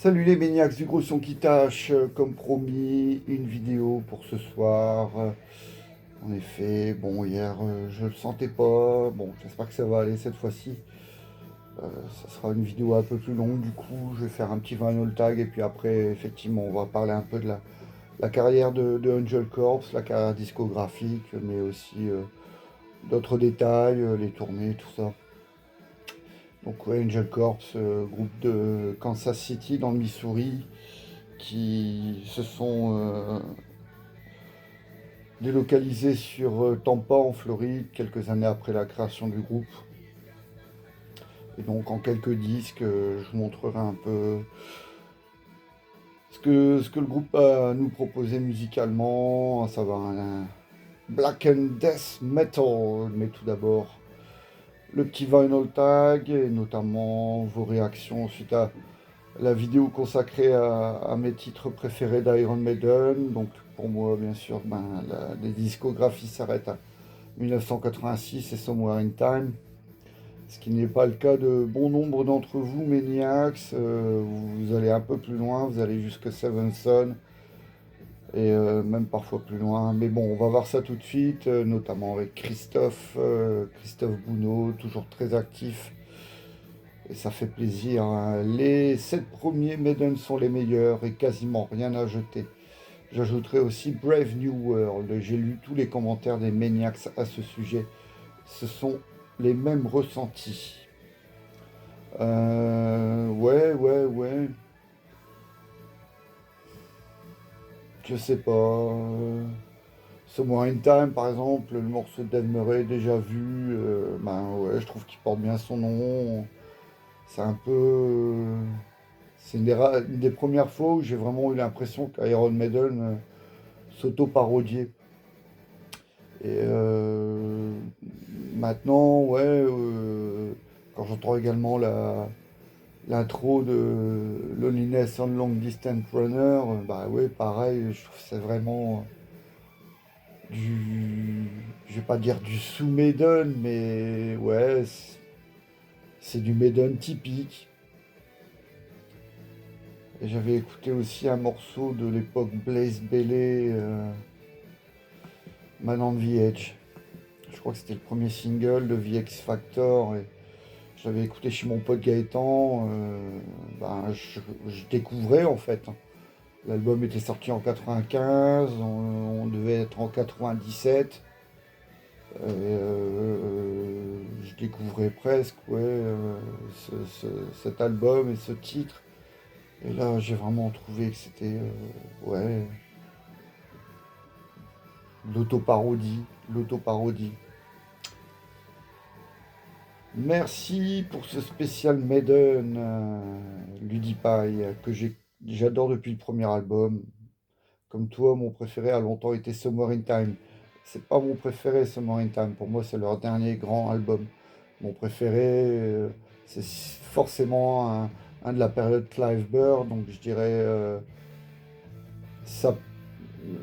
Salut les maniacs du gros son qui tâche, comme promis, une vidéo pour ce soir. En effet, bon, hier je le sentais pas. Bon, j'espère que ça va aller cette fois-ci. Ça sera une vidéo un peu plus longue, du coup, je vais faire un petit vinyl tag et puis après, effectivement, on va parler un peu de la carrière de Angel Corps, la carrière discographique, mais aussi d'autres détails, les tournées, tout ça. Donc, ouais, Angel Corps, groupe de Kansas City dans le Missouri, qui se sont délocalisés sur Tampa en Floride quelques années après la création du groupe. Et donc en quelques disques, je vous montrerai un peu ce que le groupe a à nous proposer musicalement, à savoir un black and death metal. Mais tout d'abord, le petit vinyl tag et notamment vos réactions suite à la vidéo consacrée à mes titres préférés d'Iron Maiden. Donc pour moi, bien sûr, les discographies s'arrêtent à 1986 et Somewhere in Time. Ce qui n'est pas le cas de bon nombre d'entre vous, Maniacs. Vous allez un peu plus loin, vous allez jusque Seven Son et même parfois plus loin. Mais bon, on va voir ça tout de suite, notamment avec Christophe Bounot, toujours très actif. Et ça fait plaisir, hein. Les 7 premiers Maiden sont les meilleurs et quasiment rien à jeter. J'ajouterai aussi Brave New World. J'ai lu tous les commentaires des Maniacs à ce sujet. Ce sont les mêmes ressentis. Ouais. Je sais pas. Somewhere in Time, par exemple, le morceau de Dave Murray, déjà vu. Ben ouais, je trouve qu'il porte bien son nom. C'est un peu. C'est une des premières fois où j'ai vraiment eu l'impression qu'Iron Maiden s'auto-parodiait. Et maintenant, ouais, quand j'entends également l'intro de Loneliness on Long Distance Runner, bah ouais, pareil, je trouve que c'est vraiment du, je vais pas dire du sous-Maiden, mais ouais, c'est du Maiden typique. Et j'avais écouté aussi un morceau de l'époque Blaze Bayley, Man on the Edge. Je crois que c'était le premier single de The X Factor. Et je l'avais écouté chez mon pote Gaëtan. Je découvrais en fait, hein. L'album était sorti en 95, on devait être en 97. Je découvrais presque, ouais, cet album et ce titre. Et là, j'ai vraiment trouvé que c'était, ouais, l'autoparodie, l'autoparodie. Merci pour ce spécial Maiden, Ludipie, j'adore depuis le premier album. Comme toi, mon préféré a longtemps été Somewhere in Time. C'est pas mon préféré, Somewhere in Time. Pour moi, c'est leur dernier grand album. Mon préféré, c'est forcément un de la période Clive Burr. Donc, je dirais, ça,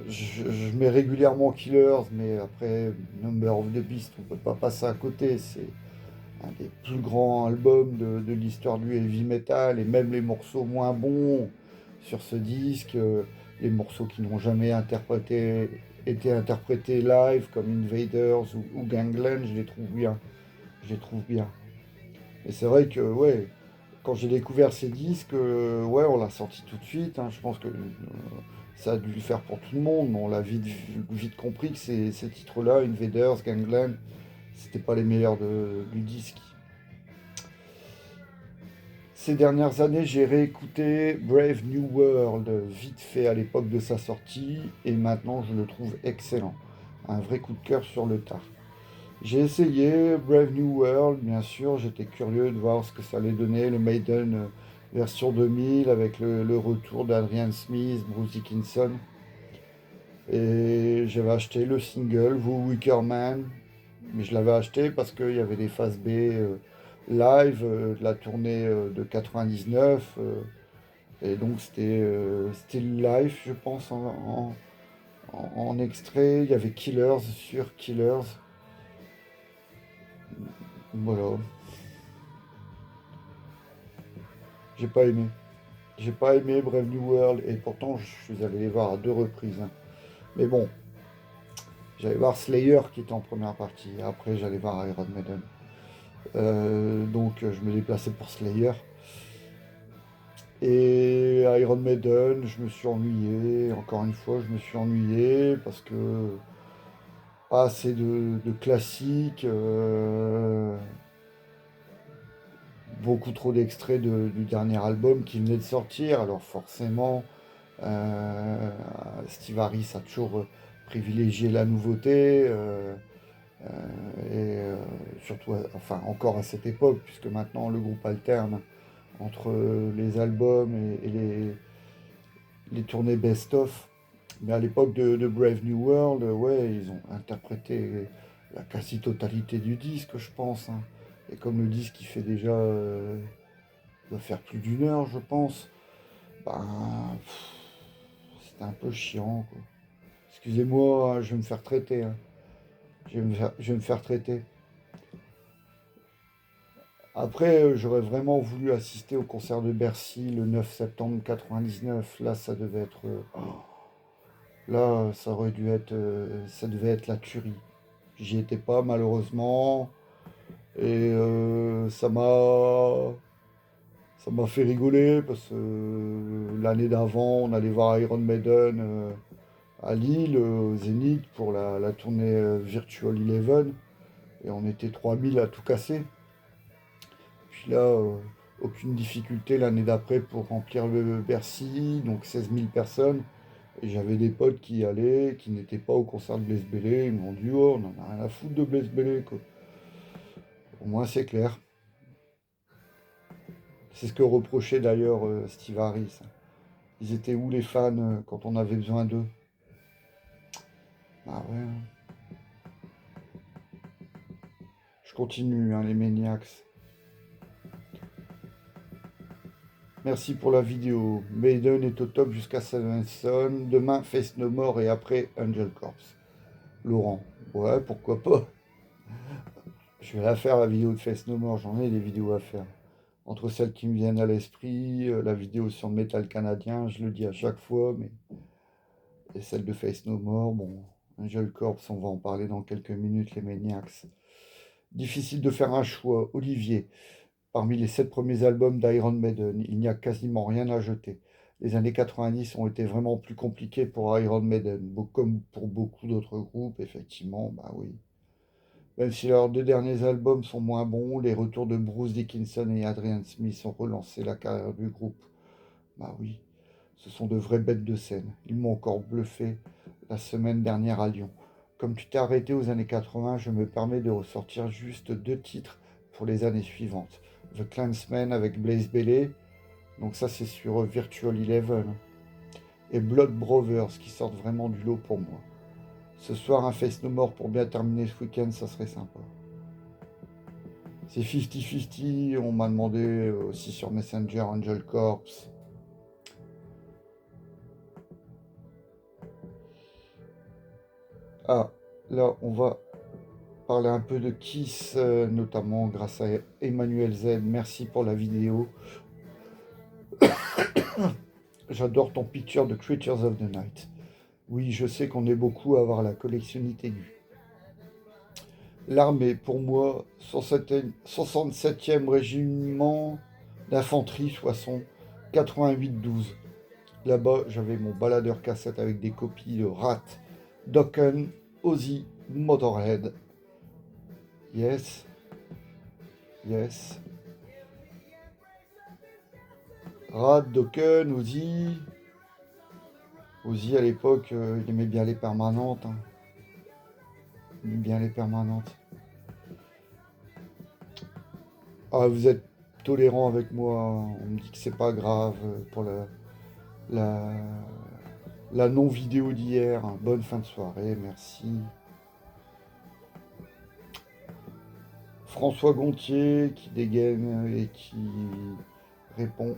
je mets régulièrement Killers, mais après, Number of the Beast, on peut pas passer à côté. C'est un des plus grands albums de l'histoire du heavy metal. Et même les morceaux moins bons sur ce disque, les morceaux qui n'ont jamais été interprétés live comme Invaders ou Gangland, je les trouve bien. Je les trouve bien. Et c'est vrai que ouais, quand j'ai découvert ces disques, ouais, on l'a sorti tout de suite, hein. Je pense que ça a dû le faire pour tout le monde, mais on l'a vite compris que ces titres-là, Invaders, Gangland, c'était pas les meilleurs du disque. Ces dernières années, j'ai réécouté Brave New World vite fait à l'époque de sa sortie et maintenant je le trouve excellent. Un vrai coup de cœur sur le tard. J'ai essayé Brave New World, bien sûr, j'étais curieux de voir ce que ça allait donner, le Maiden version 2000 avec le retour d'Adrian Smith, Bruce Dickinson. Et j'avais acheté le single, The Wicker Man, mais je l'avais acheté parce qu'il y avait des phases B live de la tournée de 99. Et donc c'était le live, je pense, en extrait. Il y avait Killers sur Killers. Voilà, j'ai pas aimé. J'ai pas aimé Brave New World et pourtant je suis allé les voir à 2 reprises, hein. Mais bon, j'allais voir Slayer qui était en première partie. Après, j'allais voir Iron Maiden. Donc, je me déplaçais pour Slayer. Et Iron Maiden, je me suis ennuyé. Encore une fois, je me suis ennuyé parce que pas assez de classiques. Beaucoup trop d'extraits du dernier album qui venait de sortir. Alors, forcément, euh, Steve Harris a toujours privilégié la nouveauté. Et surtout, enfin encore à cette époque, puisque maintenant le groupe alterne entre les albums et les tournées best-of. Mais à l'époque de Brave New World, ouais, ils ont interprété la quasi-totalité du disque, je pense, hein. Et comme le disque, il fait déjà, doit faire plus d'1 heure, je pense, ben, c'était un peu chiant, quoi. Excusez-moi, hein, je vais me faire traiter, hein. Je vais me faire traiter. Après, j'aurais vraiment voulu assister au concert de Bercy le 9 septembre 99. Là, ça devait être. Là, ça aurait dû être. Ça devait être la tuerie. J'y étais pas, malheureusement. Et ça m'a fait rigoler parce que l'année d'avant, on allait voir Iron Maiden à Lille, au Zénith, pour la tournée Virtual Eleven. Et on était 3000 à tout casser. Puis là, aucune difficulté l'année d'après pour remplir le Bercy, donc 16 000 personnes. Et j'avais des potes qui y allaient, qui n'étaient pas au concert de Blaise Bellé. Ils m'ont dit, oh, on en a rien à foutre de Blaise Bellé, quoi. Au moins, c'est clair. C'est ce que reprochait d'ailleurs Steve Harris. Ils étaient où les fans quand on avait besoin d'eux? Ah ouais, hein. Je continue, hein, les Maniacs. Merci pour la vidéo. Maiden est au top jusqu'à Svensson. Demain, Face No More et après Angel Corps. Laurent. Ouais, pourquoi pas. Je vais la faire, la vidéo de Face No More. J'en ai des vidéos à faire. Entre celles qui me viennent à l'esprit, la vidéo sur le métal canadien, je le dis à chaque fois, mais et celle de Face No More, bon, Angel Corps, on va en parler dans quelques minutes, les Maniacs. Difficile de faire un choix. Olivier, parmi les 7 premiers albums d'Iron Maiden, il n'y a quasiment rien à jeter. Les années 90 ont été vraiment plus compliquées pour Iron Maiden, comme pour beaucoup d'autres groupes, effectivement, bah oui. Même si leurs 2 derniers albums sont moins bons, les retours de Bruce Dickinson et Adrian Smith ont relancé la carrière du groupe. Bah oui, ce sont de vraies bêtes de scène. Ils m'ont encore bluffé la semaine dernière à Lyon. Comme tu t'es arrêté aux années 80, je me permets de ressortir juste 2 titres pour les années suivantes. The Clansman avec Blaze Bayley, donc ça c'est sur Virtual Eleven, et Blood Brothers qui sortent vraiment du lot pour moi. Ce soir, un Face No More pour bien terminer ce week-end, ça serait sympa. C'est 50-50, on m'a demandé aussi sur Messenger Angel Corps. Ah, là, on va parler un peu de Kiss, notamment grâce à Emmanuel Z. Merci pour la vidéo. J'adore ton picture de Creatures of the Night. Oui, je sais qu'on est beaucoup à avoir la collectionnite aiguë. L'armée, pour moi, 67e régiment d'infanterie, Soissons, 88-12. Là-bas, j'avais mon baladeur cassette avec des copies de Rat, Dokken, Ozzy, Motorhead. Yes, yes. Rat, Dokken, Ozzy. Ozzy, à l'époque, il aimait bien les permanentes, hein. Il aimait bien les permanentes. Ah, vous êtes tolérant avec moi, hein. On me dit que c'est pas grave pour la, la non-vidéo d'hier. Bonne fin de soirée, merci. François Gontier qui dégaine et qui répond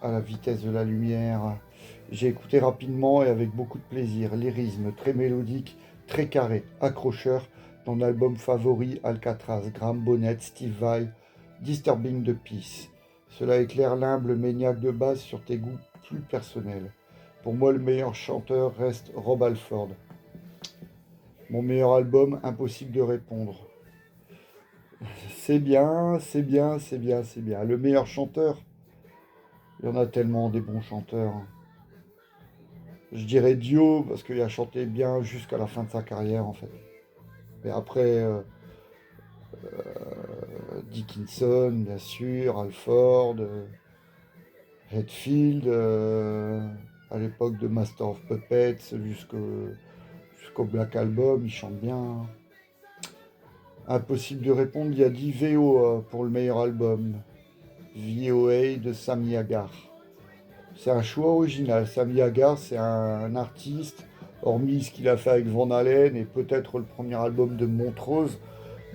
à la vitesse de la lumière. J'ai écouté rapidement et avec beaucoup de plaisir. Lyrisme très mélodique, très carré, accrocheur. Ton album favori, Alcatraz, Graham Bonnet, Steve Vai, Disturbing the Peace. Cela éclaire l'humble maniaque de base sur tes goûts plus personnels. Pour moi, le meilleur chanteur reste Rob Halford. Mon meilleur album, impossible de répondre. C'est bien, c'est bien, c'est bien, c'est bien. Le meilleur chanteur, il y en a tellement des bons chanteurs. Je dirais Dio, parce qu'il a chanté bien jusqu'à la fin de sa carrière, en fait. Et après, Dickinson, bien sûr, Halford, Hetfield, à l'époque de Master of Puppets, jusqu'au Black Album, il chante bien. Impossible de répondre, il y a dit VOA pour le meilleur album. VOA de Sammy Hagar. C'est un choix original. Sammy Hagar, c'est un artiste, hormis ce qu'il a fait avec Van Halen et peut-être le premier album de Montrose,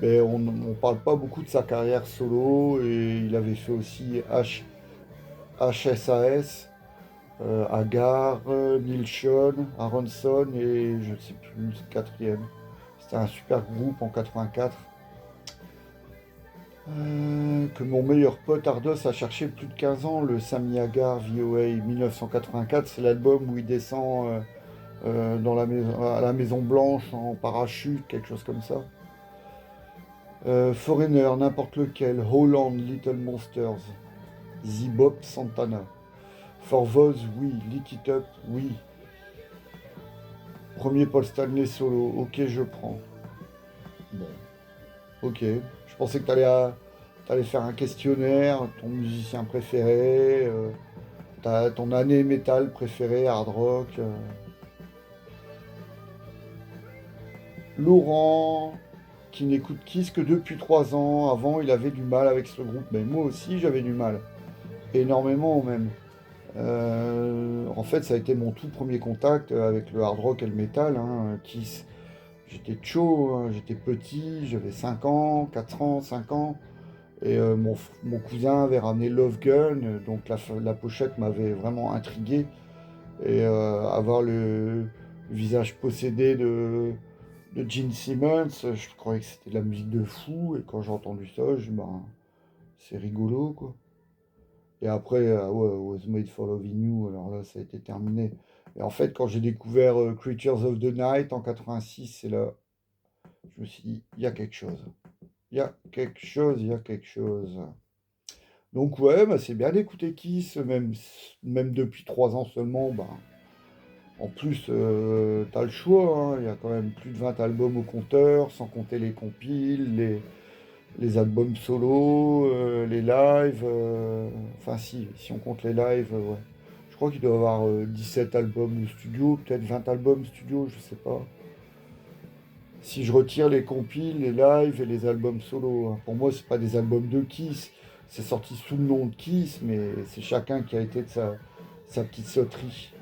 mais on ne parle pas beaucoup de sa carrière solo. Et il avait fait aussi HSAS, Hagar, Neil Schon, Aronson et je ne sais plus le quatrième. C'était un super groupe en 84. Que mon meilleur pote Ardos a cherché plus de 15 ans, le Sammy Hagar VOA 1984, c'est l'album où il descend dans à la Maison Blanche en parachute, quelque chose comme ça. Foreigner, n'importe lequel, Holland, Little Monsters, Zebop, Santana. For Voz, oui, Lick It Up, oui. Premier Paul Stanley solo, ok je prends. Bon, ok. Je pensais que t'allais faire un questionnaire, ton musicien préféré, ton année métal préférée, hard rock. Laurent, qui n'écoute Kiss que depuis 3 ans. Avant, il avait du mal avec ce groupe, mais moi aussi j'avais du mal. Énormément même. En fait, ça a été mon tout premier contact avec le hard rock et le metal, hein, Kiss. J'étais chaud, hein, j'étais petit, j'avais 5 ans, 4 ans, 5 ans. Et mon cousin avait ramené Love Gun, donc la pochette m'avait vraiment intrigué. Et avoir le visage possédé de Gene Simmons, je croyais que c'était de la musique de fou. Et quand j'ai entendu ça, je me ben, c'est rigolo, quoi. Et après, ouais, Was Made for Loving You, alors là, ça a été terminé. Et en fait, quand j'ai découvert Creatures of the Night en 86, c'est là, je me suis dit, il y a quelque chose. Il y a quelque chose, il y a quelque chose. Donc ouais, bah, c'est bien d'écouter Kiss, même depuis 3 ans seulement. Bah, en plus, t'as le choix, hein, il y a quand même plus de 20 albums au compteur, sans compter les compiles, les albums solo, les lives. Enfin si on compte les lives, ouais. Je crois qu'il doit y avoir 17 albums studio, peut-être 20 albums studio, je sais pas. Si je retire les compiles, les lives et les albums solo, hein. Pour moi, c'est pas des albums de Kiss. C'est sorti sous le nom de Kiss, mais c'est chacun qui a été de sa petite sauterie.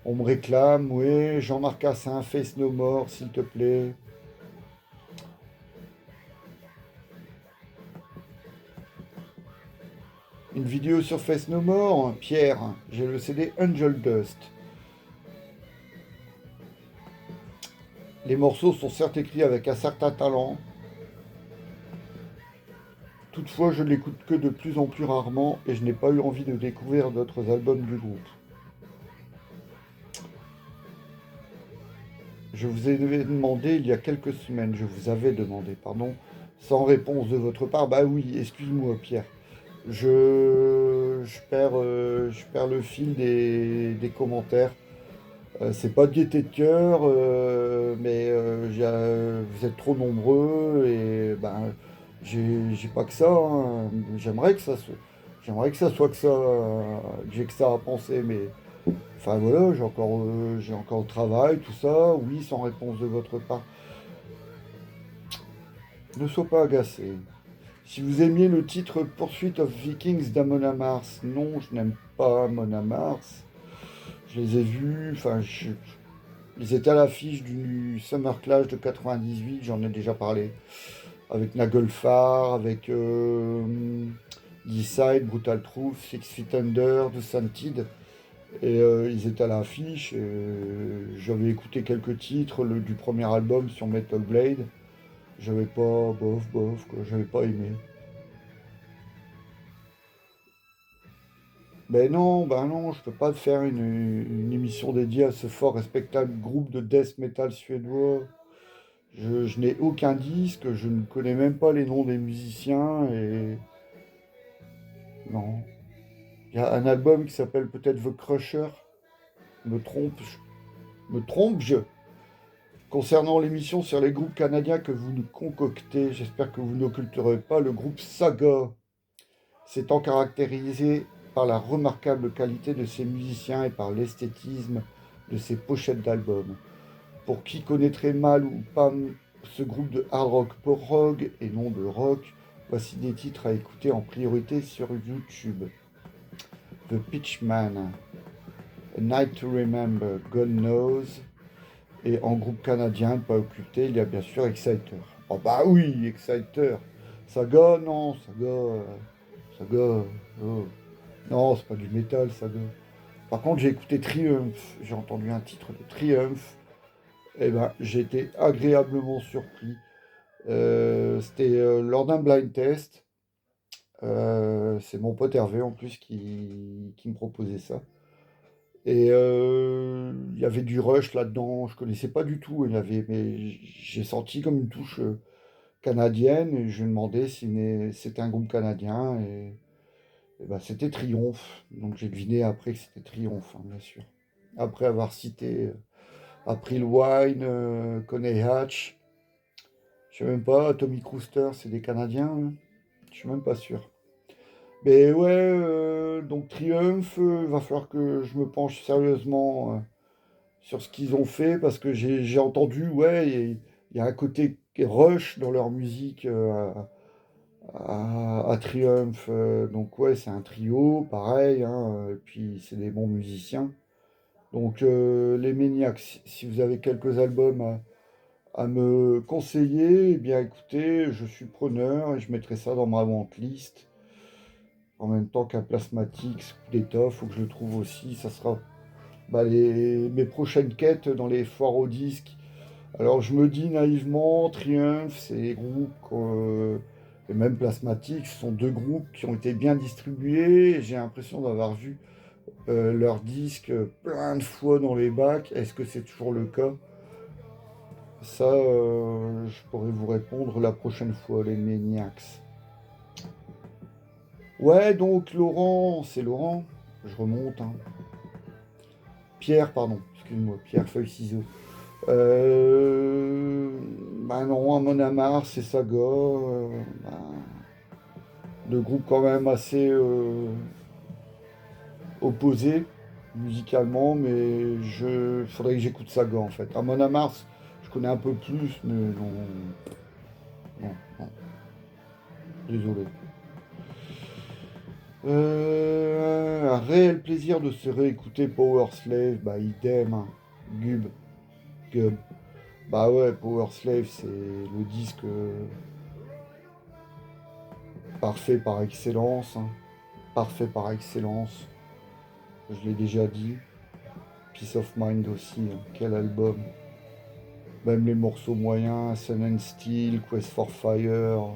On me réclame, oui, Jean-Marc Assin, Face No More, s'il te plaît. Une vidéo sur Face No More, Pierre, j'ai le CD Angel Dust. Les morceaux sont certes écrits avec un certain talent. Toutefois, je ne l'écoute que de plus en plus rarement et je n'ai pas eu envie de découvrir d'autres albums du groupe. Je vous ai demandé il y a quelques semaines, je vous avais demandé, pardon, sans réponse de votre part. Bah oui, excuse-moi Pierre. Je perds le fil des commentaires. C'est pas de gaieté de cœur, mais vous êtes trop nombreux et ben j'ai pas que ça, hein. J'aimerais que ça soit que ça, que j'ai que ça à penser, mais enfin voilà, j'ai encore le travail, tout ça. Oui, sans réponse de votre part. Ne sois pas agacé. Si vous aimiez le titre Pursuit of Vikings d'Amon Mars, non, je n'aime pas Amon Mars. Je les ai vus, ils étaient à l'affiche du Summer Clash de 98, j'en ai déjà parlé. Avec Nagelfar, avec D-Side, Brutal Truth, Six Feet Under, The Scented. Et ils étaient à l'affiche. J'avais écouté quelques titres du premier album sur Metal Blade. J'avais pas, bof, quoi, j'avais pas aimé. Ben non, je peux pas faire une émission dédiée à ce fort respectable groupe de death metal suédois. Je n'ai aucun disque, je ne connais même pas les noms des musiciens et non. Il y a un album qui s'appelle peut-être The Crusher. Me trompe-je? Concernant l'émission sur les groupes canadiens que vous nous concoctez, j'espère que vous n'occulterez pas le groupe Saga, s'étant caractérisé par la remarquable qualité de ses musiciens et par l'esthétisme de ses pochettes d'albums. Pour qui connaîtrait mal ou pas ce groupe de hard rock prog et non de rock, voici des titres à écouter en priorité sur YouTube. The Pitchman, A Night to Remember, God Knows, et en groupe canadien, ne pas occulter, il y a bien sûr Exciter. Oh bah oui, Exciter. Saga, non, Saga, oh. Non, c'est pas du métal, Saga. Par contre, j'ai écouté Triumph, j'ai entendu un titre de Triumph, et ben j'ai été agréablement surpris. C'était lors d'un blind test. C'est mon pote Hervé en plus qui me proposait ça. Et il y avait du Rush là-dedans, je connaissais pas du tout. Mais j'ai senti comme une touche canadienne et je lui ai demandé si c'était un groupe canadien et ben, c'était Triomphe. Donc j'ai deviné après que c'était Triomphe, hein, bien sûr. Après avoir cité April Wine, Coney Hatch, je sais même pas, Tommy Crooster, c'est des Canadiens, hein. Je suis même pas sûr. Mais ouais, donc Triumph, va falloir que je me penche sérieusement sur ce qu'ils ont fait parce que j'ai entendu, ouais, il y a un côté rush dans leur musique à Triumph. Donc ouais, c'est un trio, pareil, hein, et puis c'est des bons musiciens. Donc les Maniacs, si vous avez quelques albums à me conseiller, eh bien écoutez, je suis preneur et je mettrai ça dans ma vente list. En même temps qu'un plasmatique, d'étoffe, faut que je le trouve aussi. Ça sera bah, mes prochaines quêtes dans les foires au disque. Alors je me dis naïvement, Triumph, c'est des groupes, et même Plasmatique, ce sont deux groupes qui ont été bien distribués. Et j'ai l'impression d'avoir vu leurs disques plein de fois dans les bacs. Est-ce que c'est toujours le cas? Ça, je pourrais vous répondre la prochaine fois, les Maniacs. Ouais, donc Laurent, c'est Laurent. Je remonte, hein. Pierre, pardon, excuse-moi, Pierre Feuille Ciseaux. Bah non, à Monamar, c'est Saga. Bah, deux groupes quand même assez opposés musicalement, mais faudrait que j'écoute Saga en fait. À Monamar, je connais un peu plus, mais non, non, non, désolé. Un réel plaisir de se réécouter Power Slave, bah idem, hein. Gub, Gub. Bah ouais, Power Slave, c'est le disque parfait par excellence, hein. Parfait par excellence. Je l'ai déjà dit. Peace of Mind aussi, hein. Quel album. Même les morceaux moyens, Sun and Steel, Quest for Fire,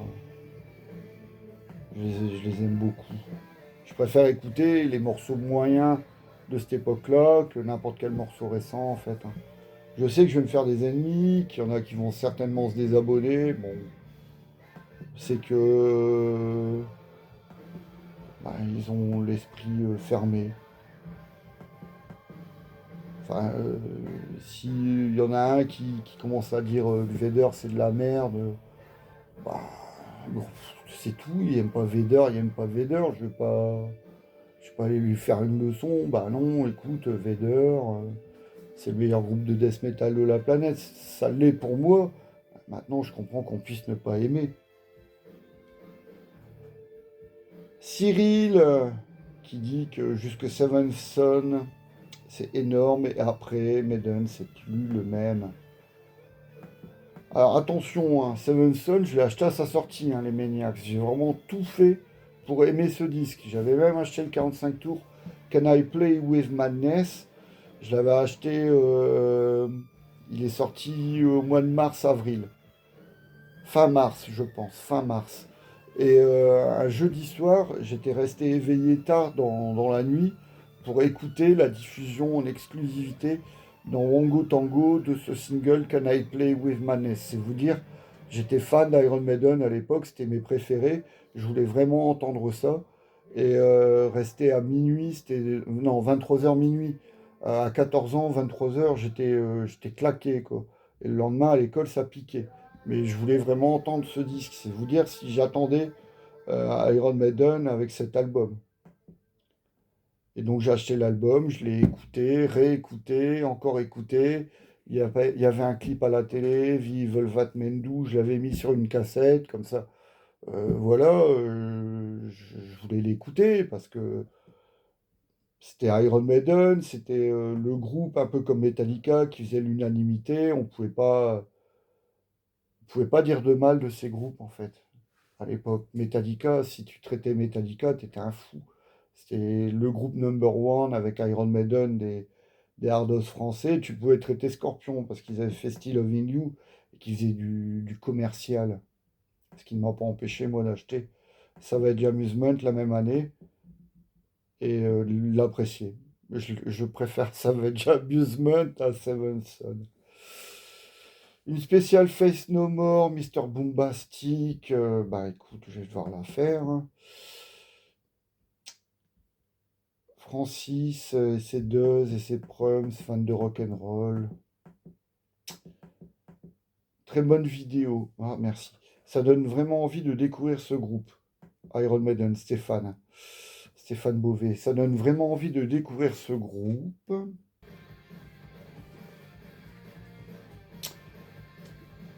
je les aime beaucoup. Je préfère écouter les morceaux moyens de cette époque-là que n'importe quel morceau récent en fait, hein. Je sais que je vais me faire des ennemis, qu'il y en a qui vont certainement se désabonner. Bon, c'est que bah, ils ont l'esprit fermé. Enfin, s'il y en a un qui commence à dire que Vader c'est de la merde, bah, bon, c'est tout. Il aime pas Vader, il aime pas Vader. Je vais pas aller lui faire une leçon. Bah non, écoute, Vader, c'est le meilleur groupe de death metal de la planète. Ça l'est pour moi. Maintenant, je comprends qu'on puisse ne pas aimer. Cyril, qui dit que jusque Seven Son, c'est énorme, et après, Maiden, c'est plus le même. Alors attention, hein, Seven Son, je l'ai acheté à sa sortie, hein, les Maniacs. J'ai vraiment tout fait pour aimer ce disque. J'avais même acheté le 45 tours Can I Play With Madness. Je l'avais acheté, il est sorti au mois de mars-avril. Fin mars, je pense, fin mars. Et un jeudi soir, j'étais resté éveillé tard dans la nuit pour écouter la diffusion en exclusivité dans Wango Tango de ce single Can I Play With Madness. C'est vous dire, j'étais fan d'Iron Maiden à l'époque, c'était mes préférés. Je voulais vraiment entendre ça. Et rester à minuit, c'était... Non, 23 h minuit. À 14 ans, 23 h, j'étais claqué, quoi. Et le lendemain, à l'école, ça piquait. Mais je voulais vraiment entendre ce disque. C'est vous dire si j'attendais Iron Maiden avec cet album. Et donc j'ai acheté l'album, je l'ai écouté, réécouté, encore écouté. Il y avait un clip à la télé, Vive Volvat Mendou, je l'avais mis sur une cassette, comme ça. Voilà, je voulais l'écouter parce que c'était Iron Maiden, c'était le groupe un peu comme Metallica qui faisait l'unanimité. On pouvait pas dire de mal de ces groupes en fait. À l'époque, Metallica, si tu traitais Metallica, t'étais un fou. C'était le groupe number one avec Iron Maiden des hardos français. Tu pouvais traiter Scorpion parce qu'ils avaient fait Still Loving You et qu'ils faisaient du commercial. Ce qui ne m'a pas empêché, moi, d'acheter Savage Amusement la même année et l'apprécier. Je préfère Savage Amusement à Seven Son. Une spéciale Face No More, Mister Boombastic. Bah écoute, je vais devoir la faire, hein. Francis et ses Duzz et ses Prums, fan de rock'n'roll. Très bonne vidéo. Ah, merci. Ça donne vraiment envie de découvrir ce groupe. Iron Maiden, Stéphane. Stéphane Beauvais. Ça donne vraiment envie de découvrir ce groupe.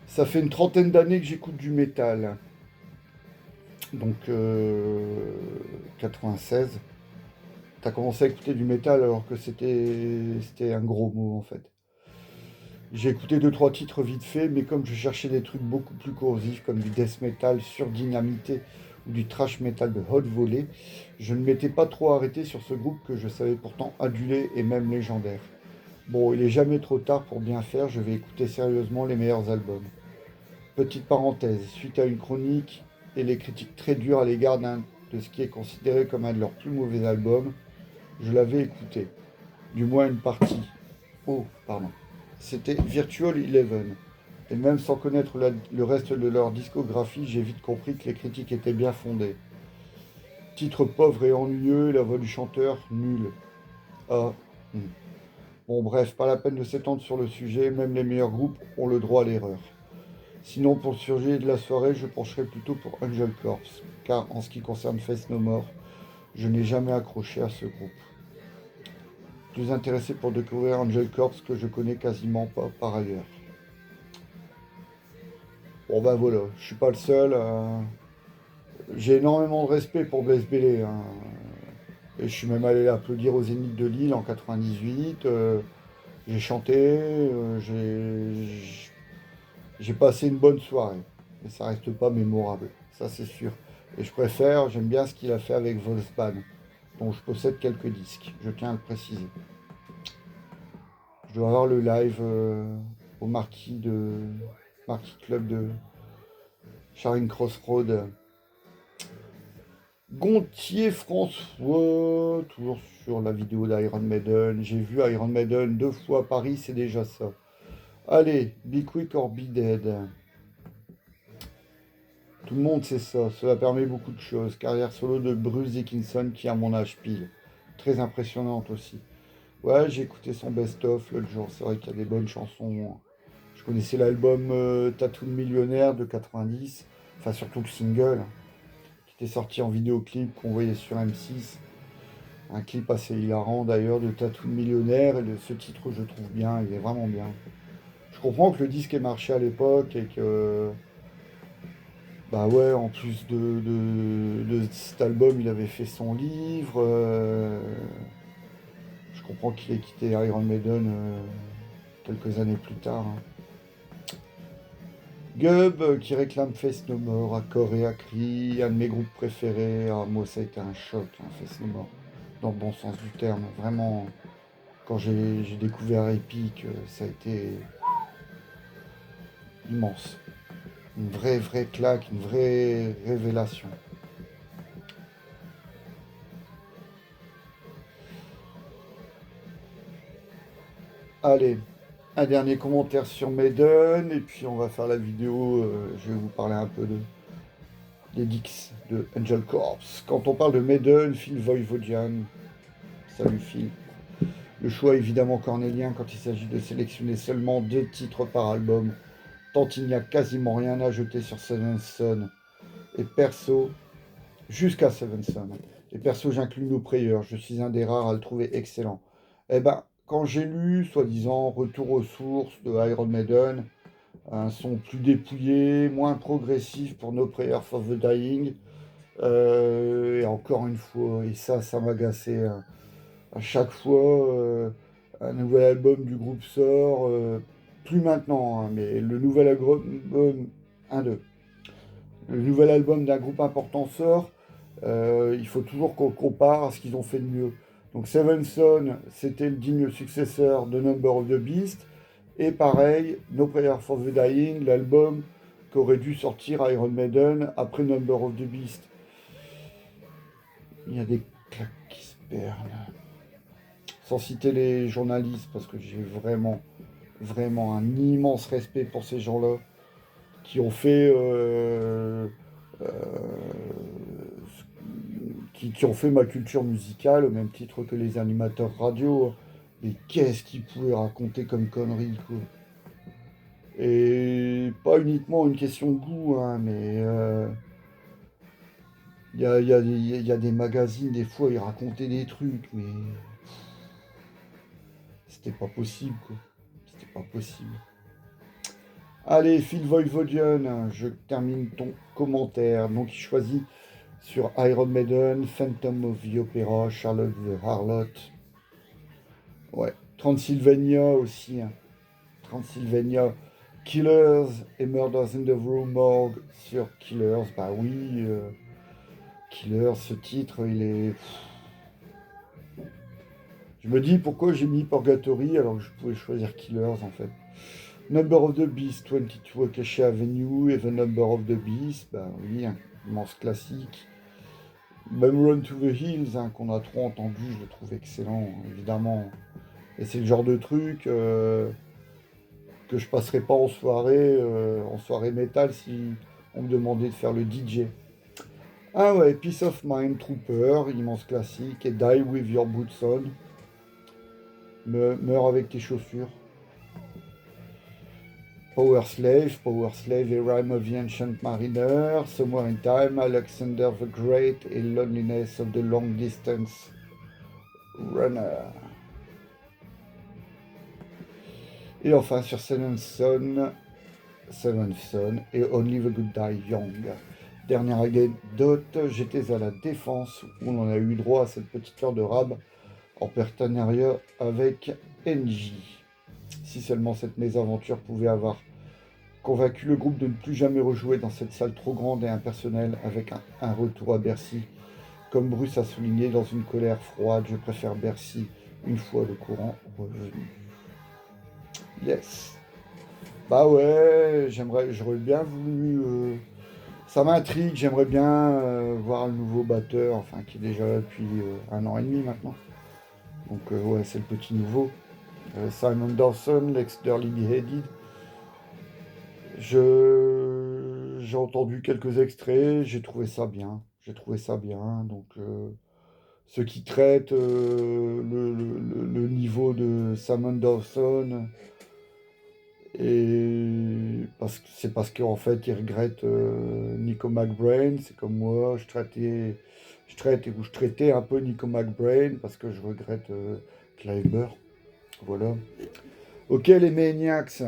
Ça fait une trentaine d'années que j'écoute du métal. Donc, 96. T'as commencé à écouter du métal alors que c'était un gros mot en fait. J'ai écouté deux trois titres vite fait, mais comme je cherchais des trucs beaucoup plus corrosifs comme du death metal surdynamité ou du thrash metal de haute volée, je ne m'étais pas trop arrêté sur ce groupe que je savais pourtant adulé et même légendaire. Bon, il est jamais trop tard pour bien faire, je vais écouter sérieusement les meilleurs albums. Petite parenthèse, suite à une chronique et les critiques très dures à l'égard de ce qui est considéré comme un de leurs plus mauvais albums, je l'avais écouté. Du moins une partie. Oh, pardon. C'était Virtual Eleven. Et même sans connaître le reste de leur discographie, j'ai vite compris que les critiques étaient bien fondées. Titre pauvre et ennuyeux, la voix du chanteur nulle. Ah. hmm. Bon bref, pas la peine de s'étendre sur le sujet, même les meilleurs groupes ont le droit à l'erreur. Sinon, pour le sujet de la soirée, je pencherai plutôt pour Angel Corpse, car en ce qui concerne Face No More, je n'ai jamais accroché à ce groupe. Plus intéressé pour découvrir Angel Corpse que je connais quasiment pas par ailleurs. Bon ben voilà, je suis pas le seul. J'ai énormément de respect pour Blaise Bélé, hein. Et je suis même allé l'applaudir au Zénith de Lille en 98. J'ai chanté, j'ai passé une bonne soirée. Mais ça reste pas mémorable, ça c'est sûr. Et j'aime bien ce qu'il a fait avec Wolfsbane, dont je possède quelques disques, je tiens à le préciser. Je dois avoir le live au Marquis Club de Charing Cross Road. Gontier François, toujours sur la vidéo d'Iron Maiden. J'ai vu Iron Maiden 2 fois à Paris, c'est déjà ça. Allez, Be Quick or Be Dead. Tout le monde sait ça, cela permet beaucoup de choses. Carrière solo de Bruce Dickinson qui a mon âge pile. Très impressionnante aussi. Ouais, j'ai écouté son best-of l'autre jour, c'est vrai qu'il y a des bonnes chansons. Je connaissais l'album Tattoo de Millionnaire de 90, enfin surtout le single, qui était sorti en vidéoclip qu'on voyait sur M6. Un clip assez hilarant d'ailleurs de Tattoo de Millionnaire, et ce titre je trouve bien, il est vraiment bien. Je comprends que le disque ait marché à l'époque et que, bah ouais, en plus de cet album, il avait fait son livre. Je comprends qu'il ait quitté Iron Maiden quelques années plus tard, hein. Gub qui réclame Face No More à corps et à cri, un de mes groupes préférés. Ah, moi, ça a été un choc, hein, Face No More, dans le bon sens du terme. Vraiment, quand j'ai découvert Epic, ça a été immense. Une vraie claque, une vraie révélation. Allez, un dernier commentaire sur Maiden, et puis on va faire la vidéo. Je vais vous parler un peu des Dix de Angel Corps. Quand on parle de Maiden, Phil Voivodian. Salut Phil. Le choix est évidemment cornélien quand il s'agit de sélectionner seulement 2 titres par album, tant il n'y a quasiment rien à jeter sur Seven Son. Et perso, jusqu'à Seven Son. Et perso, j'inclus No Prayer, je suis un des rares à le trouver excellent. Eh ben, quand j'ai lu, soi-disant, Retour aux sources de Iron Maiden, un son plus dépouillé, moins progressif pour No Prayer for the Dying, et encore une fois, et ça m'agaçait, hein. À chaque fois, un nouvel album du groupe sort, plus maintenant, hein, mais le nouvel album, un, deux. Le nouvel album d'un groupe important sort, il faut toujours qu'on compare à ce qu'ils ont fait de mieux. Donc Seven Son, c'était le digne successeur de Number of the Beast, et pareil, No Prayer for the Dying, l'album qu'aurait dû sortir Iron Maiden après Number of the Beast. Il y a des claques qui se perdent. Sans citer les journalistes, parce que j'ai vraiment un immense respect pour ces gens-là qui ont fait euh, qui ont fait ma culture musicale au même titre que les animateurs radio. Mais qu'est-ce qu'ils pouvaient raconter comme conneries, quoi. Et pas uniquement une question de goût, hein, mais il y a des magazines, des fois, ils racontaient des trucs, mais c'était pas possible, quoi. C'était pas possible. Allez, Phil Voivodian, je termine ton commentaire. Donc, il choisit sur Iron Maiden, Phantom of the Opera, Charlotte the Harlot. Ouais, Transylvania aussi, hein. Transylvania, Killers et Murders in the Rue Morgue sur Killers. Bah oui, Killers, ce titre, il est. Je me dis pourquoi j'ai mis Purgatory alors que je pouvais choisir Killers en fait. Number of the Beast, 22 Acacia Avenue et The Number of the Beast, bah oui, un immense classique. Même Run to the Hills, hein, qu'on a trop entendu, je le trouve excellent, évidemment. Et c'est le genre de truc que je passerais pas en soirée métal si on me demandait de faire le DJ. Ah ouais, Peace of Mind, Trooper, immense classique, et Die with Your Boots On, meurs avec tes chaussures. Power Slave et Rime of the Ancient Mariner, Somewhere in Time, Alexander the Great et Loneliness of the Long Distance Runner. Et enfin sur Seven Son et Only the Good Die Young. Dernière anecdote, j'étais à la Défense où on a eu droit à cette petite heure de rab en partenariat avec NJ. Si seulement cette mésaventure pouvait avoir convaincu le groupe de ne plus jamais rejouer dans cette salle trop grande et impersonnelle avec un retour à Bercy. Comme Bruce a souligné dans une colère froide, je préfère Bercy une fois le courant revenu. Yes. Bah ouais, j'aurais bien voulu. Ça m'intrigue, j'aimerais bien voir le nouveau batteur, enfin qui est déjà là depuis 1 an et demi maintenant. Donc ouais, c'est le petit nouveau. Simon Dawson, l'ex d'Early Beheaded. J'ai entendu quelques extraits, j'ai trouvé ça bien. J'ai trouvé ça bien. Donc, ceux qui traitent le niveau de Simon Dawson, et c'est parce qu'en fait, ils regrettent Nico McBrain. C'est comme moi, je traitais un peu Nico McBrain parce que je regrette Clive Burr. Voilà. Ok, les Maniacs.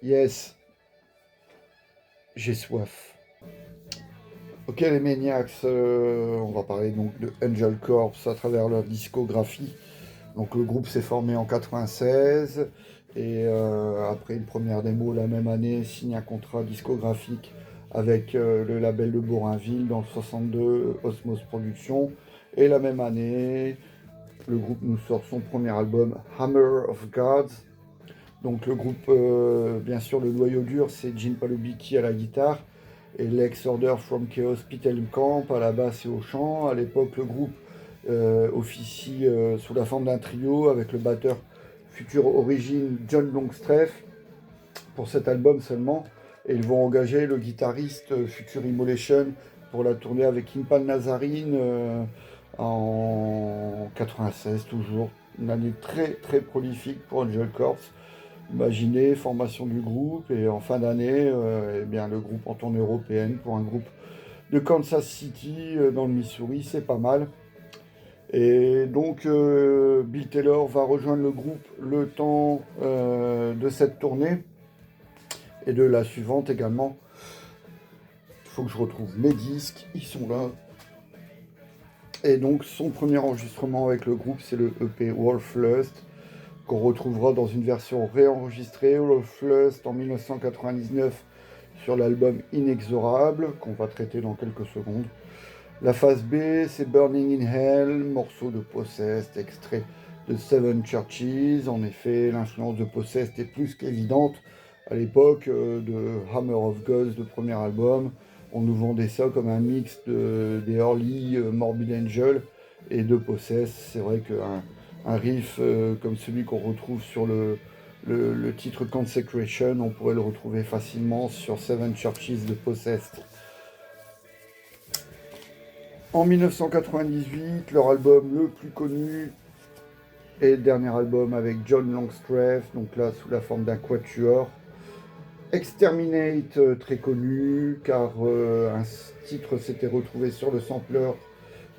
Yes, j'ai soif. Ok les Maniacs, on va parler donc de Angel Corps à travers leur discographie. Donc le groupe s'est formé en 96 et après une première démo la même année signe un contrat discographique avec le label de Borinville dans le 62 Osmos Productions et la même année le groupe nous sort son premier album Hammer of Gods Donc le groupe, bien sûr, le noyau dur, c'est Gene Palubicki à la guitare et Lex Order from Chaos Camp à la basse et au chant. À l'époque, le groupe officie sous la forme d'un trio avec le batteur future origine John Longstreth pour cet album seulement. Et ils vont engager le guitariste Future Immolation pour la tournée avec Impal Nazarene en 96 toujours. Une année très très prolifique pour Angel Corpse. Imaginez, formation du groupe et en fin d'année, eh bien, le groupe en tournée européenne pour un groupe de Kansas City dans le Missouri, c'est pas mal. Et donc Bill Taylor va rejoindre le groupe le temps de cette tournée et de la suivante également. Il faut que je retrouve mes disques, ils sont là. Et donc son premier enregistrement avec le groupe, c'est le EP Wolflust, qu'on retrouvera dans une version réenregistrée, Wolflust en 1999, sur l'album Inexorable, qu'on va traiter dans quelques secondes. La phase B, c'est Burning in Hell, morceau de Possessed, extrait de Seven Churches. En effet, l'influence de Possessed est plus qu'évidente. À l'époque de Hammer of Gods, le premier album, on nous vendait ça comme un mix des early Morbid Angel et de Possessed. C'est vrai qu'un riff comme celui qu'on retrouve sur le titre Consecration, on pourrait le retrouver facilement sur Seven Churches de Possessed. En 1998, leur album le plus connu et le dernier album avec John Longstreth, donc là sous la forme d'un quatuor. Exterminate, très connu, car un titre s'était retrouvé sur le sampler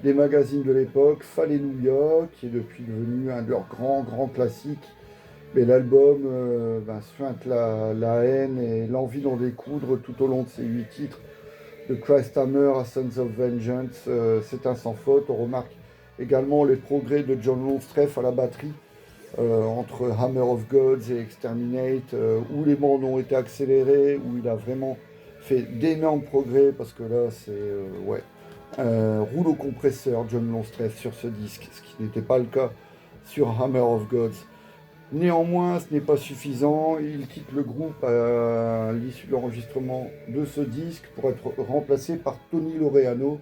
des magazines de l'époque, Falléluia, qui est depuis devenu un de leurs grands classiques. Mais l'album suinte la haine et l'envie d'en découdre tout au long de ces 8 titres. De Christhammer à Sons of Vengeance, c'est un sans faute. On remarque également les progrès de John Longstreth à la batterie entre Hammer of Gods et Exterminate, où les bandes ont été accélérées, où il a vraiment fait d'énormes progrès, parce que là c'est rouleau compresseur John Longstreth sur ce disque, ce qui n'était pas le cas sur Hammer of Gods. Néanmoins, ce n'est pas suffisant. Il quitte le groupe à l'issue de l'enregistrement de ce disque pour être remplacé par Tony Laureano,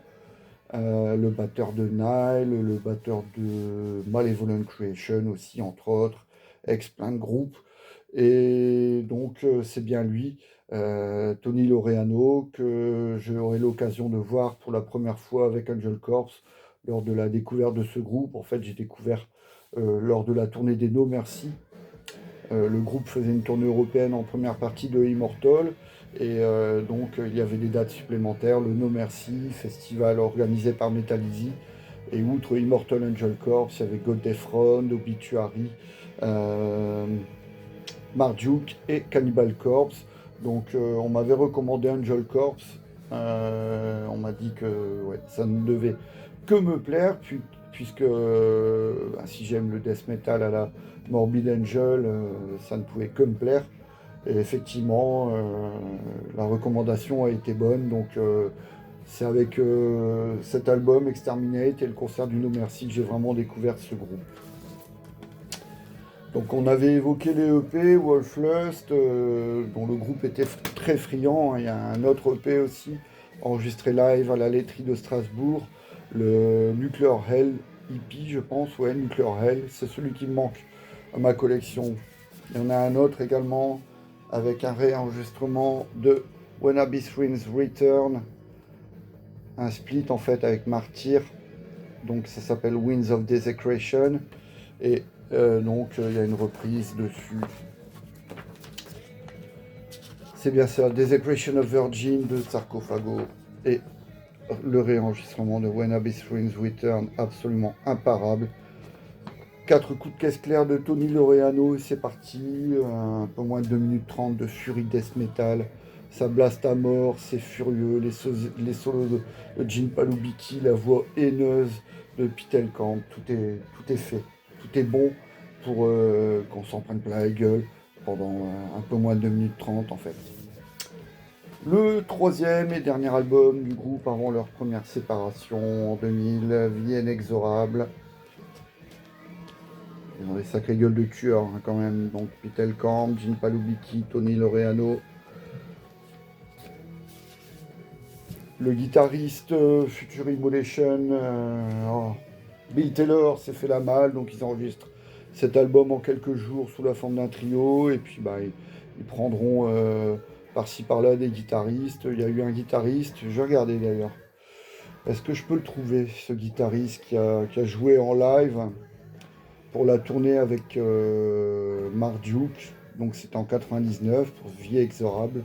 le batteur de Nile, le batteur de Malevolent Creation aussi, entre autres, ex plein de groupes. Et donc, c'est bien lui, Tony Laureano, que j'aurai l'occasion de voir pour la première fois avec Angel Corpse lors de la découverte de ce groupe. En fait, j'ai découvert lors de la tournée des No Mercy. Le groupe faisait une tournée européenne en première partie de Immortal et donc il y avait des dates supplémentaires, le No Mercy, festival organisé par Metallizy, et outre Immortal Angel Corpse, il y avait God Defrond, Obituary, Marduk et Cannibal Corpse. Donc on m'avait recommandé Angel Corpse, on m'a dit que ça ne devait que me plaire, puisque si j'aime le death metal à la Morbid Angel, ça ne pouvait que me plaire. Et effectivement, la recommandation a été bonne. Donc c'est avec cet album Exterminate et le concert du No Mercy que j'ai vraiment découvert ce groupe. Donc on avait évoqué les EP, Wolflust, dont le groupe était très friand. Il y a un autre EP aussi, enregistré live à la laiterie de Strasbourg, le Nuclear Hell EP, je pense, ouais, Nuclear Hell, c'est celui qui me manque à ma collection. Il y en a un autre également, avec un réenregistrement de When Abyss Winds Return, un split en fait avec Martyr, donc ça s'appelle Winds of Desecration, et donc il y a une reprise dessus. C'est bien ça, Desecration of Virgin de Sarcophago, et le réenregistrement de When Abyss Winds Return, absolument imparable. 4 coups de caisse claire de Tony Laureano, et c'est parti, un peu moins de 2 minutes 30 de Fury Death Metal, ça blast à mort, c'est furieux, les solos de Gene Palubicki, la voix haineuse de Pitelkamp, tout est fait, tout est bon pour qu'on s'en prenne plein la gueule pendant un peu moins de 2 minutes 30 en fait. Le troisième et dernier album du groupe avant leur première séparation en 2000, Vie inexorable. Ils ont des sacrées gueules de tueurs hein, quand même. Donc Pete Elkamp, Gene Palubicki, Tony Laureano. Le guitariste Future Immolation, Bill Taylor s'est fait la malle, donc ils enregistrent cet album en quelques jours sous la forme d'un trio. Et puis bah, ils prendront par-ci par-là des guitaristes. Il y a eu un guitariste, je vais regarder d'ailleurs. Est-ce que je peux le trouver, ce guitariste qui a joué en live pour la tournée avec Mark Duke. Donc c'était en 99 pour Vie Exorable.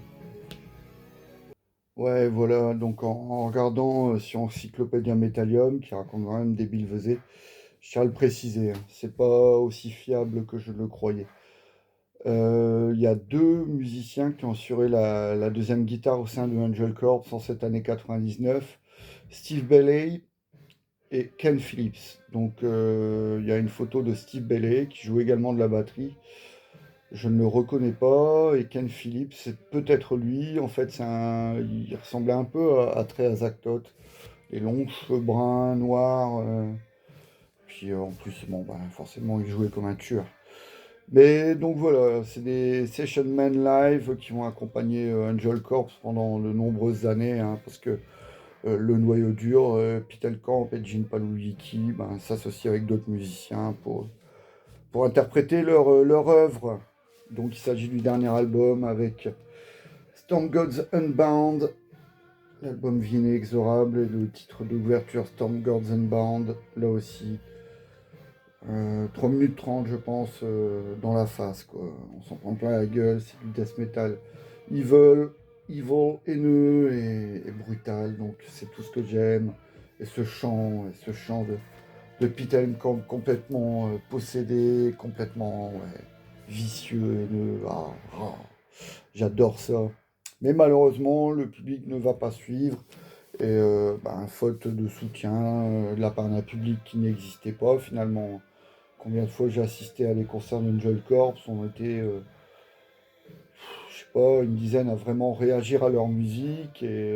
Ouais, voilà, donc en regardant sur Encyclopédia Metallium, qui raconte quand même des billevesées, je tiens à le préciser, hein, c'est pas aussi fiable que je le croyais. Il y a deux musiciens qui ont assuré la deuxième guitare au sein de Angel Corps en cette année 99, Steve Bailey et Ken Phillips. Donc il y a une photo de Steve Bailey qui joue également de la batterie. Je ne le reconnais pas, et Ken Phillips, c'est peut-être lui. En fait, il ressemblait un peu à Trey Azagtot. Les longs cheveux bruns, noirs. Puis en plus, bon, bah, forcément, il jouait comme un tueur. Mais donc voilà, c'est des session men live qui vont accompagner Angel Corps pendant de nombreuses années, hein, parce que le noyau dur, Pete Elkamp et Gene Paluliki, ben, s'associent avec d'autres musiciens pour interpréter leur œuvre. Donc il s'agit du dernier album avec Storm Gods Unbound, l'album Vie Inexorable et le titre d'ouverture Storm Gods Unbound, là aussi 3 minutes 30 je pense dans la face quoi. On s'en prend plein la gueule, c'est du death metal evil, haineux et brutal, donc c'est tout ce que j'aime. Et ce chant de Pete Elkamp complètement possédé, complètement ouais, vicieux, haineux. J'adore ça. Mais malheureusement, le public ne va pas suivre. Et ben, faute de soutien de la part d'un public qui n'existait pas finalement. Combien de fois j'ai assisté à des concerts d'Angel Corps, ont été, je sais pas, une dizaine à vraiment réagir à leur musique et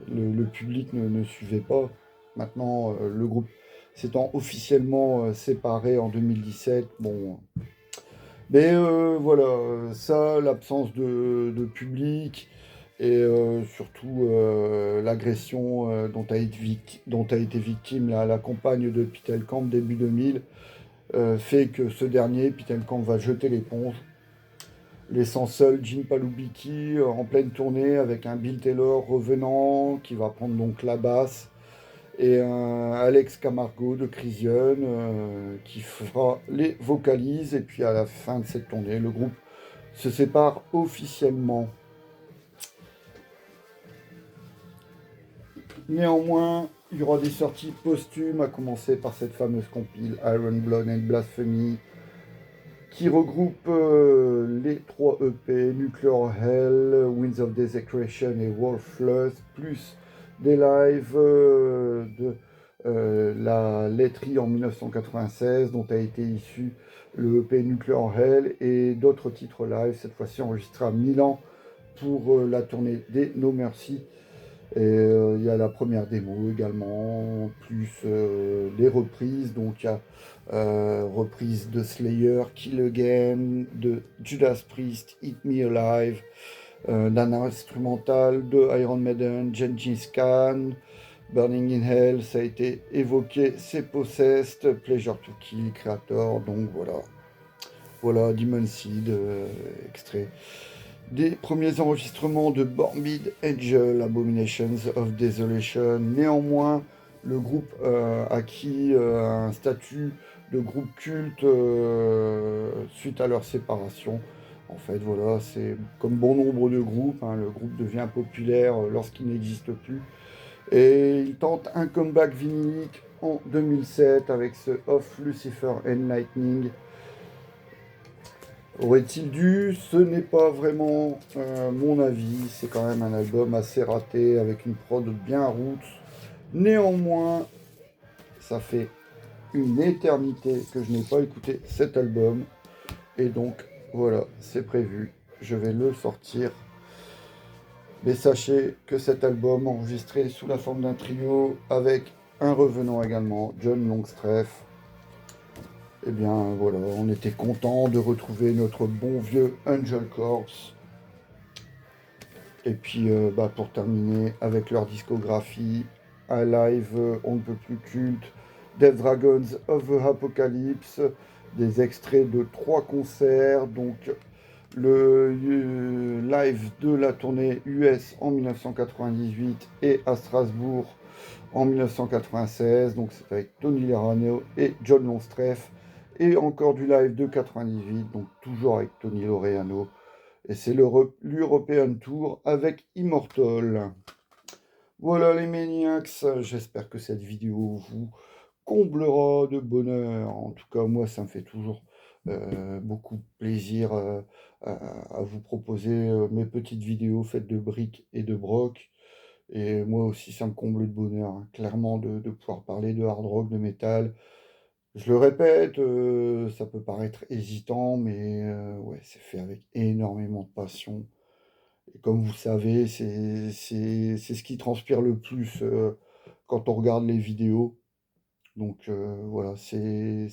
le public ne suivait pas. Maintenant, le groupe s'étant officiellement séparé en 2017, bon. Mais voilà, ça, l'absence de public et surtout l'agression dont a été victime la compagne de Pete Elkamp début 2000 fait que ce dernier, Pete Elkamp, va jeter l'éponge, laissant seul Gene Palubicki en pleine tournée avec un Bill Taylor revenant qui va prendre donc la basse et un Alex Camargo de Crisium qui fera les vocalises. Et puis à la fin de cette tournée, le groupe se sépare officiellement. Néanmoins, il y aura des sorties posthumes, à commencer par cette fameuse compile Iron Blood and Blasphemy, qui regroupe les 3 EP Nuclear Hell, Winds of Desecration et Wolflust, plus des lives de la laiterie en 1996, dont a été issu le EP Nuclear Hell, et d'autres titres live, cette fois-ci enregistrés à Milan pour la tournée des No Mercy. Et il y a la première démo également, plus des reprises. Donc il y a reprise de Slayer, Kill Again, de Judas Priest, Eat Me Alive, d'un instrumental de Iron Maiden, Gengis Khan, Burning in Hell, ça a été évoqué, c'est Possessed, Pleasure to Kill, Creator, donc voilà. Voilà, Demon Seed, extrait des premiers enregistrements de Morbid Angel, Abominations of Desolation. Néanmoins, le groupe a acquis un statut de groupe culte suite à leur séparation. En fait, voilà, c'est comme bon nombre de groupes, hein, le groupe devient populaire lorsqu'il n'existe plus. Et il tente un comeback vinylique en 2007 avec ce Of Lucifer and Lightning. Aurait-il dû? Ce n'est pas vraiment mon avis. C'est quand même un album assez raté avec une prod bien roots. Néanmoins, ça fait une éternité que je n'ai pas écouté cet album. Et donc, voilà, c'est prévu. Je vais le sortir. Mais sachez que cet album, enregistré sous la forme d'un trio avec un revenant également, John Longstreth, Eh bien voilà, on était content de retrouver notre bon vieux Angel Corps. Et puis pour terminer avec leur discographie, un live on ne peut plus culte, Death Dragons of the Apocalypse, des extraits de 3 concerts, donc le live de la tournée US en 1998 et à Strasbourg en 1996, donc c'est avec Tony Lerano et John Longstreth, et encore du live de 98, donc toujours avec Tony Laureano, et c'est l'European Tour avec Immortal. Voilà les Maniacs, j'espère que cette vidéo vous comblera de bonheur. En tout cas, moi, ça me fait toujours beaucoup plaisir à vous proposer mes petites vidéos faites de briques et de broc. Et moi aussi, ça me comble de bonheur, hein, clairement, de pouvoir parler de hard rock, de métal. Je le répète, ça peut paraître hésitant, mais ouais, c'est fait avec énormément de passion. Et comme vous savez, c'est ce qui transpire le plus quand on regarde les vidéos. Donc voilà, c'est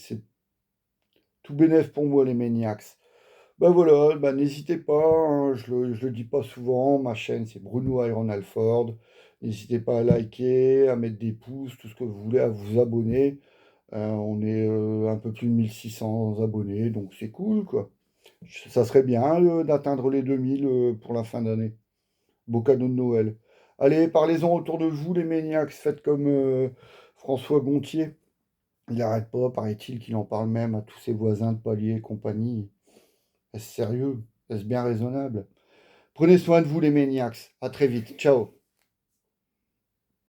tout bénef pour moi, les Maniacs. Bah voilà, bah n'hésitez pas, hein, je le dis pas souvent, ma chaîne c'est Bruno Iron Alford. N'hésitez pas à liker, à mettre des pouces, tout ce que vous voulez, à vous abonner. On est un peu plus de 1600 abonnés, donc c'est cool, quoi. Ça serait bien d'atteindre les 2000 pour la fin d'année. Beau cadeau de Noël. Allez, parlez-en autour de vous, les Maniacs. Faites comme François Gontier. Il n'arrête pas, paraît-il, qu'il en parle même à tous ses voisins de palier et compagnie. Est-ce sérieux? Est-ce bien raisonnable? Prenez soin de vous, les Maniacs. À très vite. Ciao.